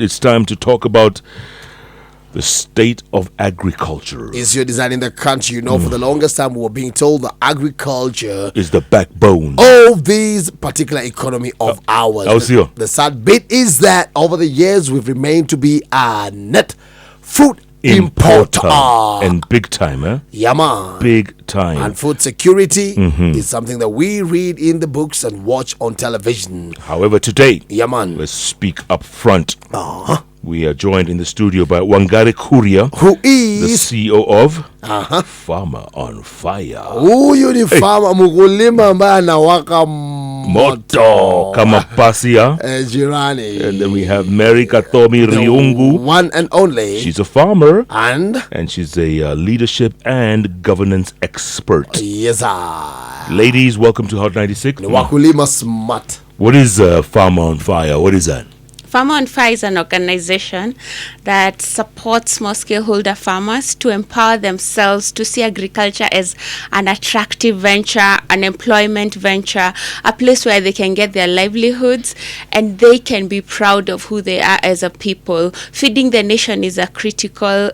it's time to talk about the state of agriculture. Is your design in the country? You know, for the longest time, we were being told that agriculture is the backbone of this particular economy of ours. The sad bit is that over the years, we've remained to be a net food importer. And big time, eh? Yeah, man. Big time. And food security is something that we read in the books and watch on television. However, today, yeah, man, let's speak up front. We are joined in the studio by Wangari Kuria, who is the CEO of Farmer on Fire. Huyu ni farmer mkulima ambaye anawaka moto kama pasia. Jirani. And then we have Mary Katomi Riungu, one and only. She's a farmer and she's a leadership and governance expert. Yes, sir. Ladies, welcome to Hot 96. Wakulima smart. What is Farmer on Fire? What is that? Farmer on Fire is an organization that supports small scaleholder farmers to empower themselves to see agriculture as an attractive venture, an employment venture, a place where they can get their livelihoods and they can be proud of who they are as a people. Feeding the nation is a critical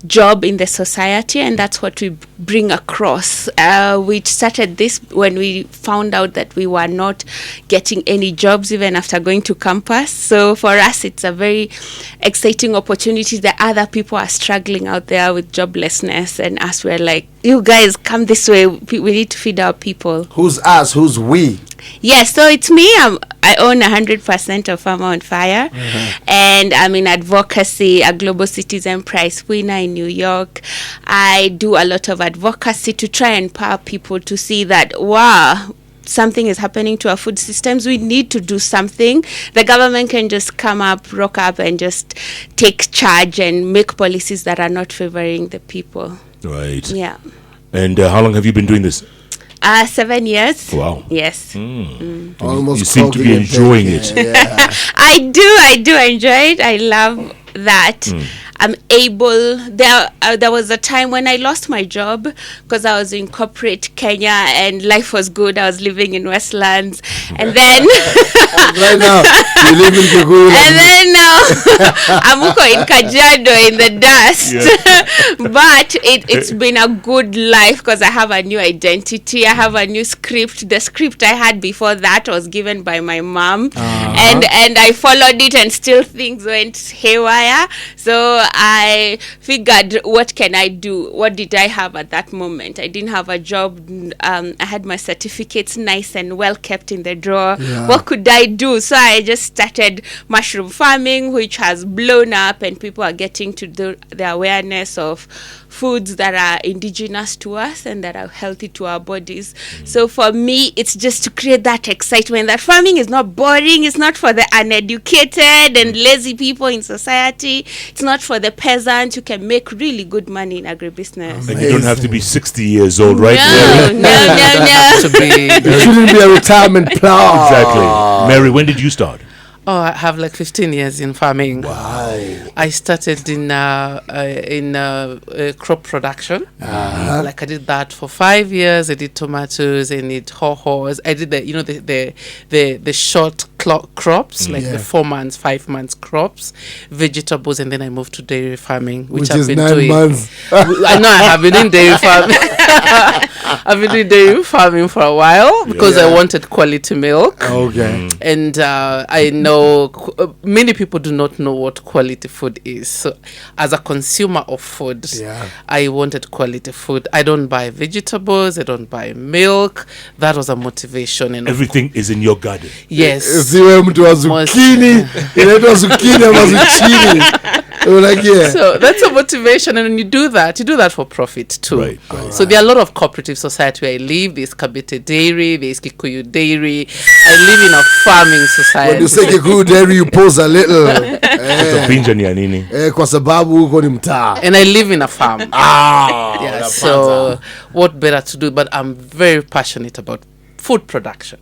job in the society, and that's what we bring across. We started this when we found out that we were not getting any jobs even after going to campus. So for us, it's a very exciting opportunity that other people are struggling out there with joblessness, and us, we're like, you guys come this way, we need to feed our people. Who's us? Who's we? Yes, so it's me. I own 100% of Farmer on Fire, and I'm in advocacy, a Global Citizen Prize winner in New York. I do a lot of advocacy to try and empower people to see that, wow, something is happening to our food systems. We need to do something. The government can just come up, rock up, and just take charge and make policies that are not favoring the people. Right. Yeah. And how long have you been doing this? 7 years. Wow. Yes. Almost. You seem to be enjoying it. Yeah. I do enjoy it. I love that. I'm able. There was a time when I lost my job because I was in corporate Kenya and life was good. I was living in Westlands, and then right now you live in Kikuyu. And then now I'm in Kajiado in the dust. But it's been a good life because I have a new identity. I have a new script. The script I had before that was given by my mom, and I followed it, and still things went haywire. So I figured, what can I do? What did I have at that moment? I didn't have a job. I had my certificates nice and well kept in the drawer. Yeah. What could I do? So I just started mushroom farming, which has blown up, and people are getting to the awareness of foods that are indigenous to us and that are healthy to our bodies. So for me, it's just to create that excitement that farming is not boring. It's not for the uneducated and lazy people in society. It's not for the peasant who can make really good money in agribusiness. And you don't have to be 60 years old, right? No. It shouldn't be a retirement plan. Exactly. Mary, when did you start? Oh, I have like 15 years in farming. Wow. I started in crop production. Like I did that for 5 years. I did tomatoes, I did ho-hos. I did the short crops, like the 4 months, 5 months crops, vegetables, and then I moved to dairy farming, which I've is been 9 doing. months. I know I have been in dairy farming. I've been doing dairy farming for a while because I wanted quality milk. Okay. And I know many people do not know what quality food is. So as a consumer of food, I wanted quality food. I don't buy vegetables. I don't buy milk. That was a motivation. And everything is in your garden. Yes. So that's a motivation, and when you do that for profit too. Right. So there are a lot of cooperative society where I live. There's Kabete Dairy, there's Kikuyu Dairy. I live in a farming society. When you say Kikuyu Dairy, you pause a little. Kwa sababu huko ni mtaa. And I live in a farm. So what better to do? But I'm very passionate about food production.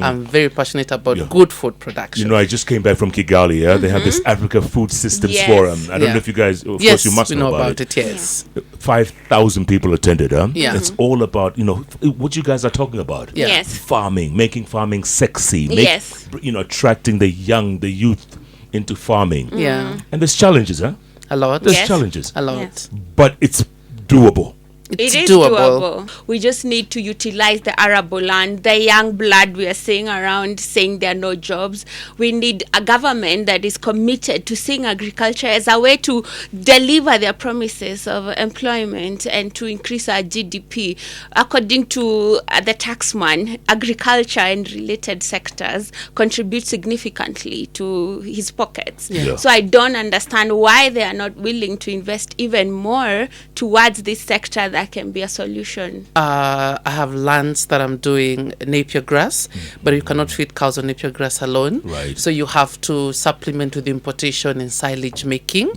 I'm very passionate about good food production. You know, I just came back from Kigali. They have this Africa Food Systems Forum. I don't know if you guys, of course, you must know about it. Yes, 5,000 people attended. Yeah, it's all about what you guys are talking about. Yes, farming, making farming sexy. Yes, attracting the young, the youth. into farming. Yeah. And there's challenges, huh? A lot. There's challenges. A lot. Yes. But it's doable. It is doable. We just need to utilize the arable land, the young blood we are seeing around saying there are no jobs. We need a government that is committed to seeing agriculture as a way to deliver their promises of employment and to increase our GDP. According to the taxman, agriculture and related sectors contribute significantly to his pockets. Yeah. So I don't understand why they are not willing to invest even more towards this sector that can be a solution. I have lands that I'm doing napier grass, but you cannot feed cows on napier grass alone. Right. So you have to supplement with importation and silage making.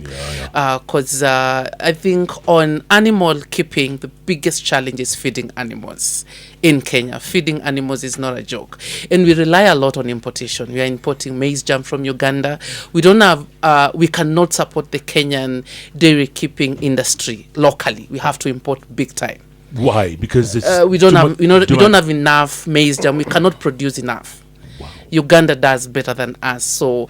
Because I think on animal keeping, the biggest challenge is feeding animals. In Kenya, feeding animals is not a joke. And we rely a lot on importation. We are importing maize germ from Uganda. We don't have, we cannot support the Kenyan dairy keeping industry locally. We have to import big time. Why? Because it's we don't have, we don't have enough maize germ. We cannot produce enough. Wow. Uganda does better than us. So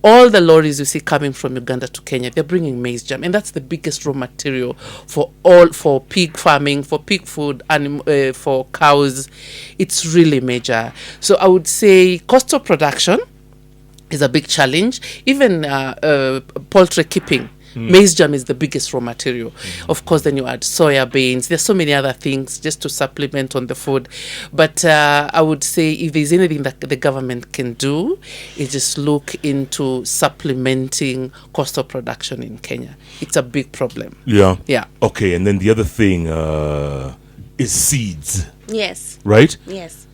all the lorries you see coming from Uganda to Kenya, they're bringing maize germ, and that's the biggest raw material for pig farming, for pig food, and for cows. It's really major. So I would say cost of production is a big challenge. Even poultry keeping. Maize germ is the biggest raw material. Of course, then you add soya beans. There's so many other things just to supplement on the food. But I would say if there's anything that the government can do, is just look into supplementing cost of production in Kenya. It's a big problem. Yeah. Yeah. Okay, and then the other thing is seeds. Yes. Right? Yes.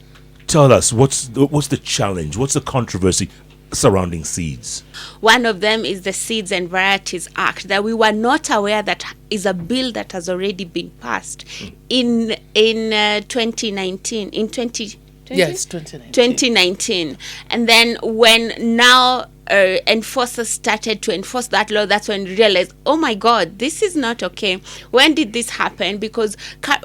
Tell us, what's the challenge? What's the controversy surrounding seeds? One of them is the Seeds and Varieties Act that we were not aware that is a bill that has already been passed in 2019. In 2020? Yes, 2019. 2019. And then when now enforcers started to enforce that law, that's when we realized, oh my God, this is not okay. When did this happen? Because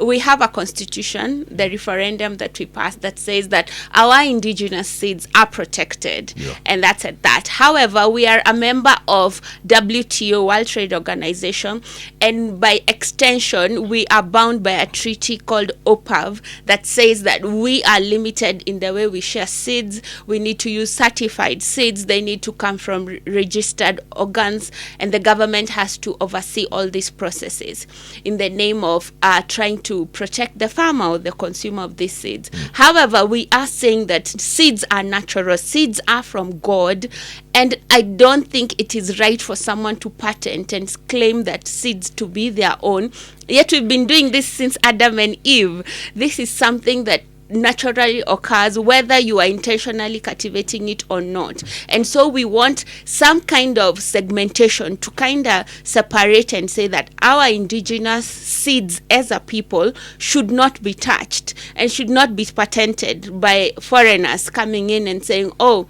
we have a constitution, the referendum that we passed, that says that our indigenous seeds are protected. And that's at that. However, we are a member of WTO, World Trade Organization, and by extension, we are bound by a treaty called OPAV that says that we are limited in the way we share seeds. We need to use certified seeds. They need to come from registered organs, and the government has to oversee all these processes in the name of trying to protect the farmer or the consumer of these seeds. However, we are saying that seeds are natural, seeds are from God, and I don't think it is right for someone to patent and claim that seeds to be their own. Yet we've been doing this since Adam and Eve. This is something that naturally occurs whether you are intentionally cultivating it or not. And so we want some kind of segmentation to kind of separate and say that our indigenous seeds as a people should not be touched and should not be patented by foreigners coming in and saying, oh,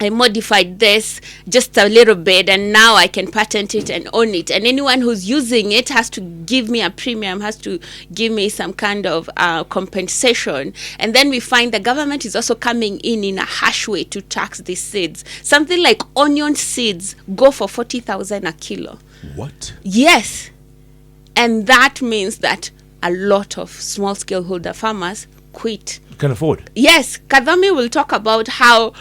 I modified this just a little bit and now I can patent it and own it. And anyone who's using it has to give me a premium, has to give me some kind of compensation. And then we find the government is also coming in a harsh way to tax these seeds. Something like onion seeds go for 40,000 a kilo. What? Yes. And that means that a lot of small scale holder farmers quit. Can afford. Yes. Kadhami will talk about how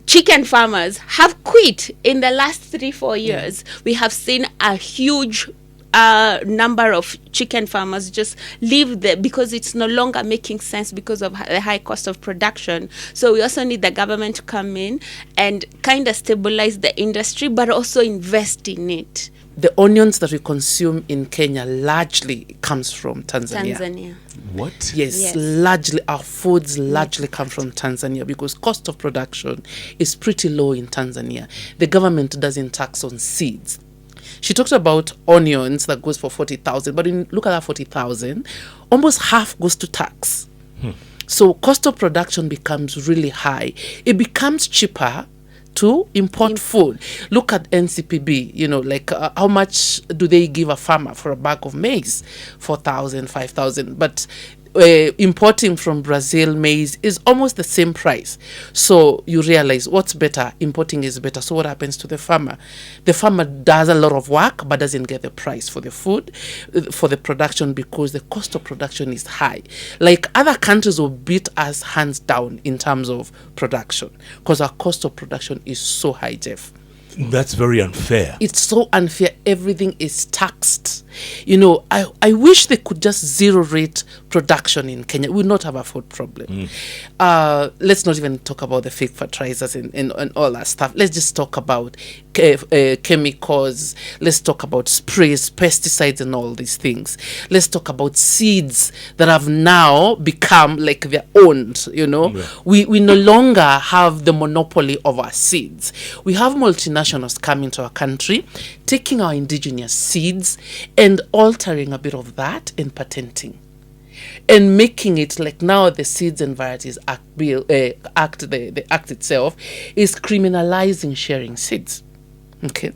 chicken farmers have quit in the last 3-4 years. We have seen a huge number of chicken farmers just leave there because it's no longer making sense because of the high cost of production. So we also need the government to come in and kind of stabilize the industry, but also invest in it. The onions that we consume in Kenya largely comes from Tanzania. What? Yes, largely our foods largely come from Tanzania because cost of production is pretty low in Tanzania. The government doesn't tax on seeds. She talked about onions that goes for 40,000, but when you look at that 40,000, almost half goes to tax. So cost of production becomes really high. It becomes cheaper to import food. Look at NCPB, like how much do they give a farmer for a bag of maize? 4,000, 5,000. But importing from Brazil maize is almost the same price. So you realize what's better, importing is better. So what happens to the farmer? The farmer does a lot of work but doesn't get the price for the food, for the production, because the cost of production is high. Like other countries will beat us hands down in terms of production because our cost of production is so high, Jeff. That's very unfair. It's so unfair. Everything is taxed. You know, I wish they could just zero rate production in Kenya. We would not have a food problem. Let's not even talk about the fake fertilizers and all that stuff. Let's just talk about chemicals. Let's talk about sprays, pesticides and all these things. Let's talk about seeds that have now become like their own, you know. Yeah. We no longer have the monopoly of our seeds. We have multinationals coming to our country, taking our indigenous seeds and altering a bit of that and patenting and making it like now the Seeds and Varieties Act the act itself is criminalizing sharing seeds. Okay.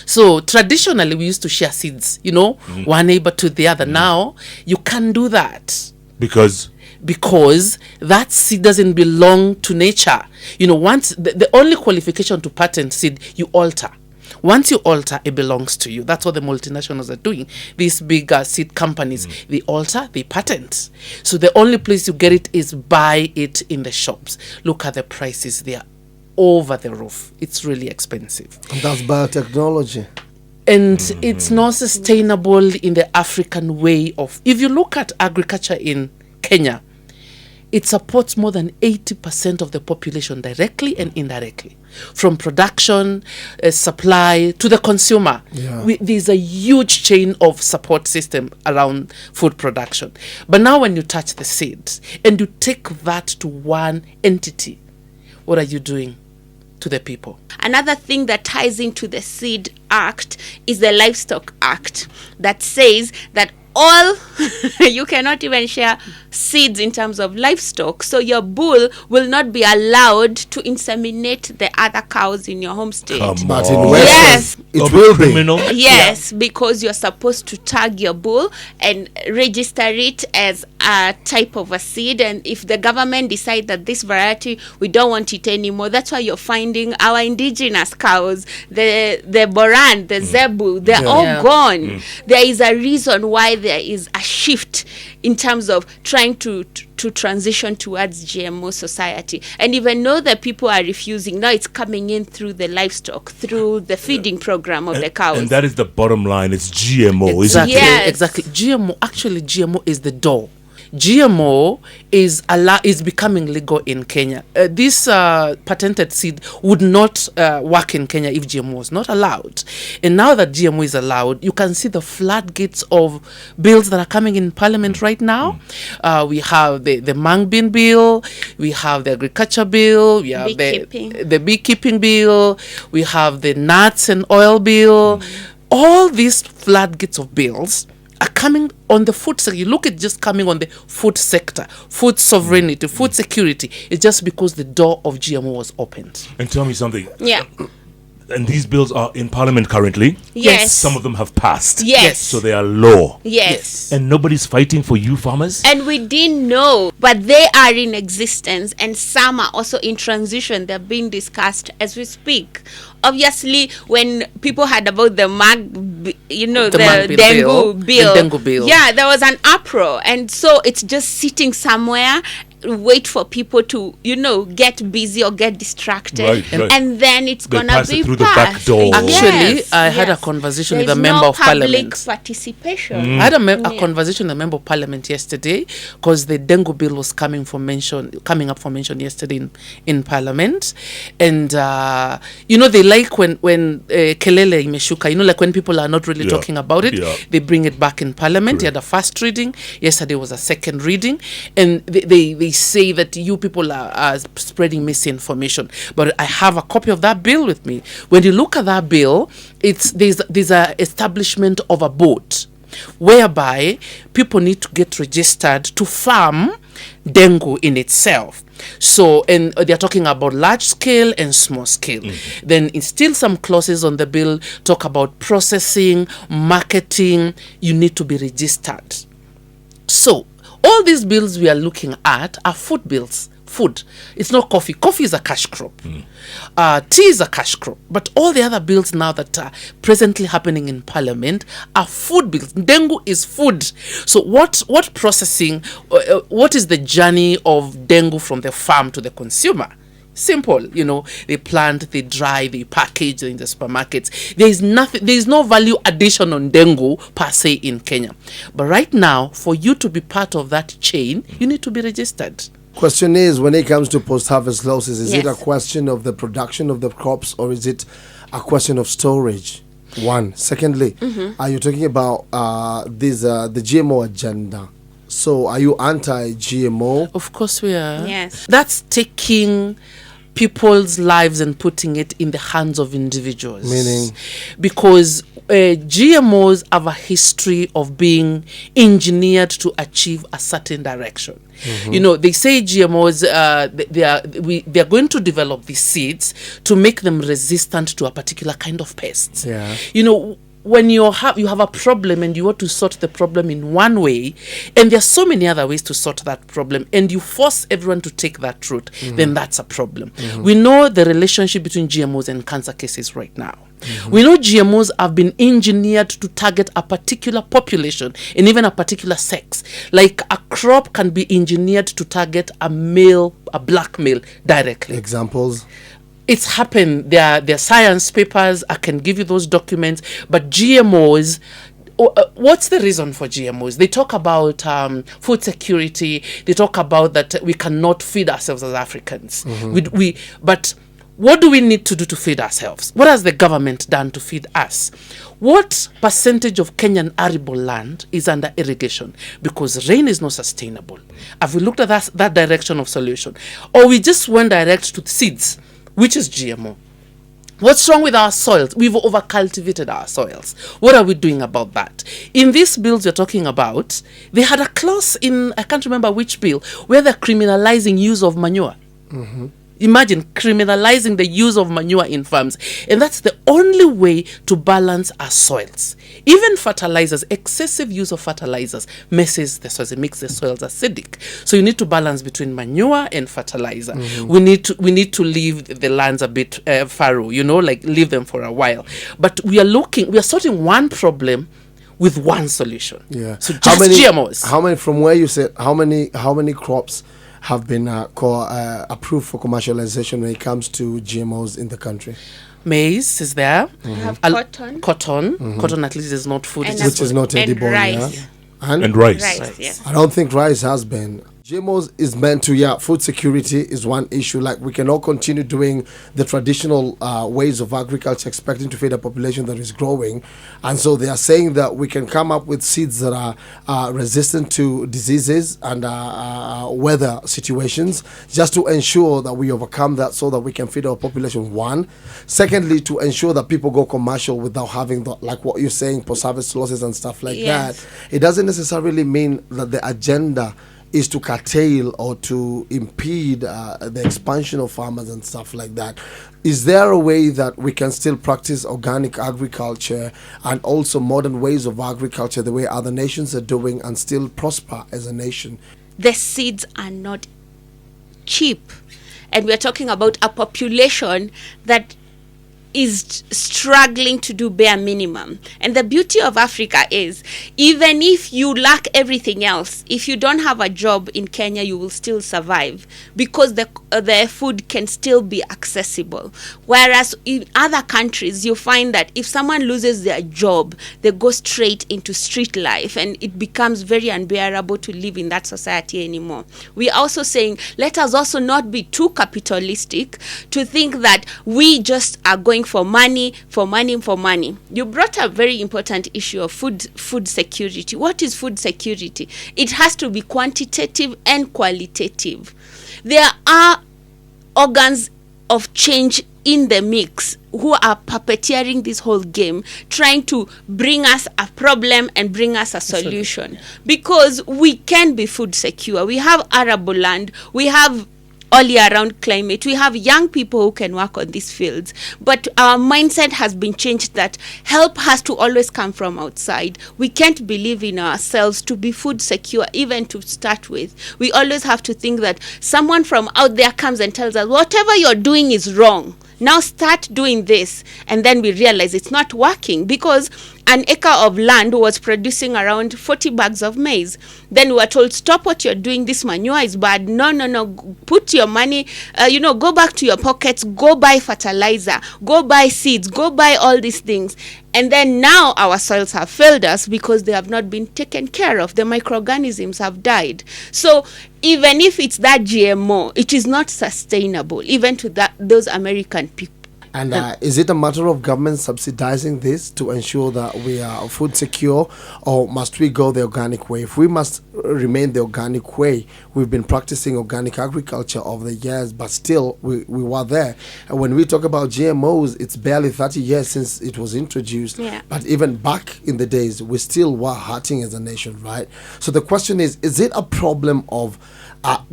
So traditionally we used to share seeds, you know, one neighbor to the other. Now you can't do that. Because that seed doesn't belong to nature. You know, once the only qualification to patent seed, you alter. Once you alter, it belongs to you. That's what the multinationals are doing. These big seed companies, they alter, they patent. So the only place you get it is buy it in the shops. Look at the prices. They are over the roof. It's really expensive. And that's biotechnology. And it's not sustainable in the African way of... If you look at agriculture in Kenya, it supports more than 80% of the population directly and indirectly. From production, supply, to the consumer. Yeah. There's a huge chain of support system around food production. But now when you touch the seeds and you take that to one entity, what are you doing to the people? Another thing that ties into the Seed Act is the Livestock Act that says that all you cannot even share seeds in terms of livestock. So your bull will not be allowed to inseminate the other cows in your homestead. But in West, yes, it will be. Yes, because you're supposed to tag your bull and register it as a type of a seed. And if the government decide that this variety, we don't want it anymore, that's why you're finding our indigenous cows, the Boran, the Zebu, they're all gone. There is a reason why there is a shift in terms of trying to transition towards GMO society. And even though the people are refusing, now it's coming in through the livestock, through the feeding program of the cows. And that is the bottom line. It's GMO, exactly, isn't it? Yes. Exactly. GMO is the door. GMO is becoming legal in Kenya. This patented seed would not work in Kenya if GMO was not allowed. And now that GMO is allowed, you can see the floodgates of bills that are coming in Parliament right now. We have the Mangbin bill, we have the agriculture bill, we have the beekeeping bill, we have the nuts and oil bill. All these floodgates of bills are coming on the food sector. You look at just coming on the food sector, food sovereignty, food security. It's just because the door of GMO was opened. And tell me something. Yeah. And these bills are in Parliament currently. Yes. Some of them have passed. Yes. So they are law. Yes. And nobody's fighting for you farmers? And we didn't know, but they are in existence, and some are also in transition. They're being discussed as we speak. Obviously, when people heard about the dengue bill, yeah, there was an uproar, and so it's just sitting somewhere, wait for people to get busy or get distracted, right. And then it's gonna be through the back door. Actually, I had a conversation with a member of Parliament. Public participation. I had a conversation with a member of Parliament yesterday because the dengue bill was coming up for mention yesterday in Parliament, and they like when kelele imeshuka, like when people are not really talking about it, they bring it back in Parliament. He had a first reading. Yesterday was a second reading, and they say that you people are spreading misinformation. But I have a copy of that bill with me. When you look at that bill, there's a establishment of a board whereby people need to get registered to farm dengue in itself. So, and they're talking about large scale and small scale. Then still some clauses on the bill talk about processing, marketing. You need to be registered. So all these bills we are looking at are food bills. Food. It's not coffee. Coffee is a cash crop. Tea is a cash crop. But all the other bills now that are presently happening in Parliament are food bills. Dengu is food. So what processing, what is the journey of dengu from the farm to the consumer? Simple, they plant, they dry, they package in the supermarkets. There is no value addition on dengu per se in Kenya. But right now, for you to be part of that chain, you need to be registered. Question is, when it comes to post-harvest losses, is it a question of the production of the crops, or is it a question of storage? One. Secondly, are you talking about the GMO agenda? So are you anti-GMO? Of course we are. Yes. That's taking people's lives and putting it in the hands of individuals. Meaning? Because GMOs have a history of being engineered to achieve a certain direction. They say GMOs, they are going to develop these seeds to make them resistant to a particular kind of pests. Yeah. When you have a problem and you want to sort the problem in one way, and there are so many other ways to sort that problem, and you force everyone to take that route, then that's a problem. We know the relationship between GMOs and cancer cases right now. We know GMOs have been engineered to target a particular population and even a particular sex. Like a crop can be engineered to target a black male directly. Examples? It's happened. There are science papers. I can give you those documents. But GMOs, what's the reason for GMOs? They talk about food security. They talk about that we cannot feed ourselves as Africans. But what do we need to do to feed ourselves? What has the government done to feed us? What percentage of Kenyan arable land is under irrigation? Because rain is not sustainable. Have we looked at that direction of solution? Or we just went direct to seeds, which is GMO. What's wrong with our soils? We've over-cultivated our soils. What are we doing about that? In these bills you're talking about, they had a clause in, I can't remember which bill, where they're criminalizing use of manure. Imagine criminalizing the use of manure in farms. And that's the only way to balance our soils. Even fertilizers, excessive use of fertilizers messes the soils. It makes the soils acidic. So you need to balance between manure and fertilizer. We need to leave the lands a bit fallow, leave them for a while. But we are sorting one problem with one solution. Yeah. So just GMOs. How many, from where you said, how many crops have been approved for commercialization when it comes to GMOs in the country? Maize is there. We have cotton. Cotton at least is not food. Which is not edible. And rice. Yeah? And rice. Rice, yes. I don't think rice has been. GMOs is meant to, food security is one issue. Like, we cannot continue doing the traditional ways of agriculture expecting to feed a population that is growing. And so they are saying that we can come up with seeds that are resistant to diseases and weather situations, just to ensure that we overcome that so that we can feed our population, one. Secondly, to ensure that people go commercial without having, like what you're saying, post-harvest losses and stuff like that. It doesn't necessarily mean that the agenda is to curtail or to impede the expansion of farmers and stuff like that. Is there a way that we can still practice organic agriculture and also modern ways of agriculture the way other nations are doing and still prosper as a nation? The seeds are not cheap. And we're talking about a population that is struggling to do bare minimum. And the beauty of Africa is, even if you lack everything else, if you don't have a job in Kenya, you will still survive because the food can still be accessible. Whereas in other countries, you find that if someone loses their job, they go straight into street life, and it becomes very unbearable to live in that society anymore. We are also saying, let us also not be too capitalistic to think that we just are going for money. You brought up a very important issue of food security. What is food security? It has to be quantitative and qualitative. There are organs of change in the mix who are puppeteering this whole game, trying to bring us a problem and bring us a solution. Because we can be food secure. We have arable land. We have all year round climate. We have young people who can work on these fields, but our mindset has been changed that help has to always come from outside. We can't believe in ourselves to be food secure, even to start with. We always have to think that someone from out there comes and tells us, whatever you're doing is wrong. Now start doing this. And then we realize it's not working, because an acre of land was producing around 40 bags of maize. Then we were told, stop what you're doing. This manure is bad. No. Put your money, go back to your pockets, go buy fertilizer, go buy seeds, go buy all these things. And then now our soils have failed us because they have not been taken care of. The microorganisms have died. So even if it's that GMO, it is not sustainable, even to those American people. And is it a matter of government subsidizing this to ensure that we are food secure, or must we go the organic way? If we must remain the organic way, we've been practicing organic agriculture over the years, but still we were there. And when we talk about GMOs, it's barely 30 years since it was introduced. Yeah. But even back in the days, we still were hurting as a nation, right? So the question is it a problem of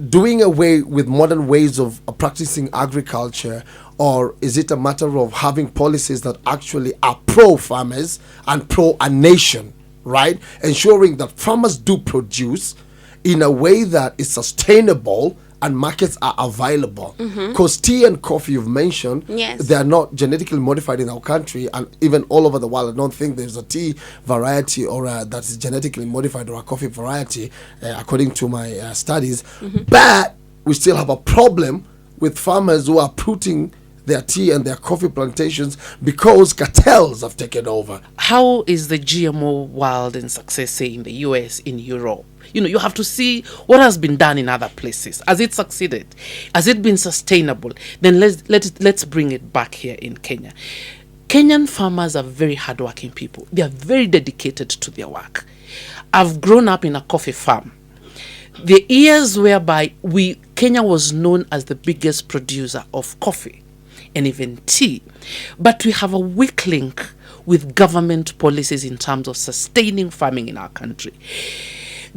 doing away with modern ways of practicing agriculture, or is it a matter of having policies that actually are pro-farmers and pro-a-nation, right? Ensuring that farmers do produce in a way that is sustainable and markets are available. Because tea and coffee you've mentioned, yes, they are not genetically modified in our country, and even all over the world. I don't think there's a tea variety or that is genetically modified, or a coffee variety, according to my studies. But we still have a problem with farmers who are putting their tea and their coffee plantations because cartels have taken over. How is the GMO world in success, say in the US, in Europe? You have to see what has been done in other places. Has it succeeded? Has it been sustainable? Then let's bring it back here in Kenya. Kenyan farmers are very hardworking people. They are very dedicated to their work. I've grown up in a coffee farm. The years whereby Kenya was known as the biggest producer of coffee and even tea, but we have a weak link with government policies in terms of sustaining farming in our country.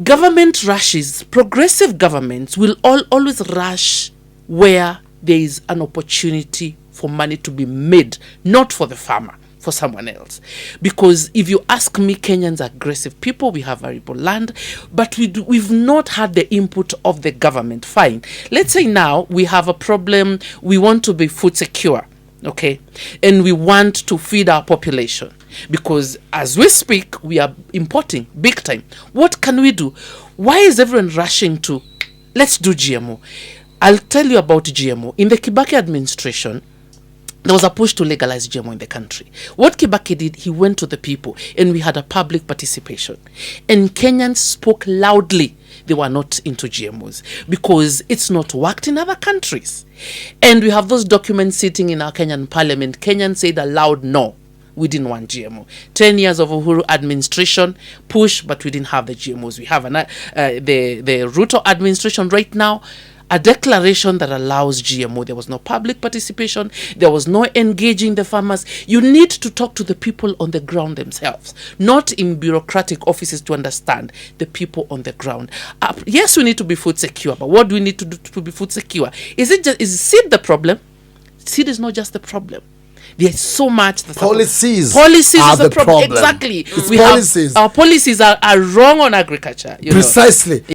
Government rushes, progressive governments will always rush where there is an opportunity for money to be made, not for the farmer, for someone else. Because if you ask me, Kenyans are aggressive people. We have arable land, but we've not had the input of the government. Fine. Let's say now we have a problem. We want to be food secure, okay? And we want to feed our population. Because as we speak, we are importing big time. What can we do? Why is everyone rushing to, let's do GMO? I'll tell you about GMO. In the Kibaki administration, there was a push to legalize GMO in the country. What Kibaki did, he went to the people and we had a public participation. And Kenyans spoke loudly. They were not into GMOs because it's not worked in other countries. And we have those documents sitting in our Kenyan parliament. Kenyans said a loud no. We didn't want GMO. 10 years of Uhuru administration, push, but we didn't have the GMOs. We have the Ruto administration right now, a declaration that allows GMO. There was no public participation. There was no engaging the farmers. You need to talk to the people on the ground themselves, not in bureaucratic offices, to understand the people on the ground. Yes, we need to be food secure, but what do we need to do to be food secure? Is seed the problem? Seed is not just the problem. There's so much that policies are is the problem. Exactly. It's policies. Our policies are wrong on agriculture. Precisely.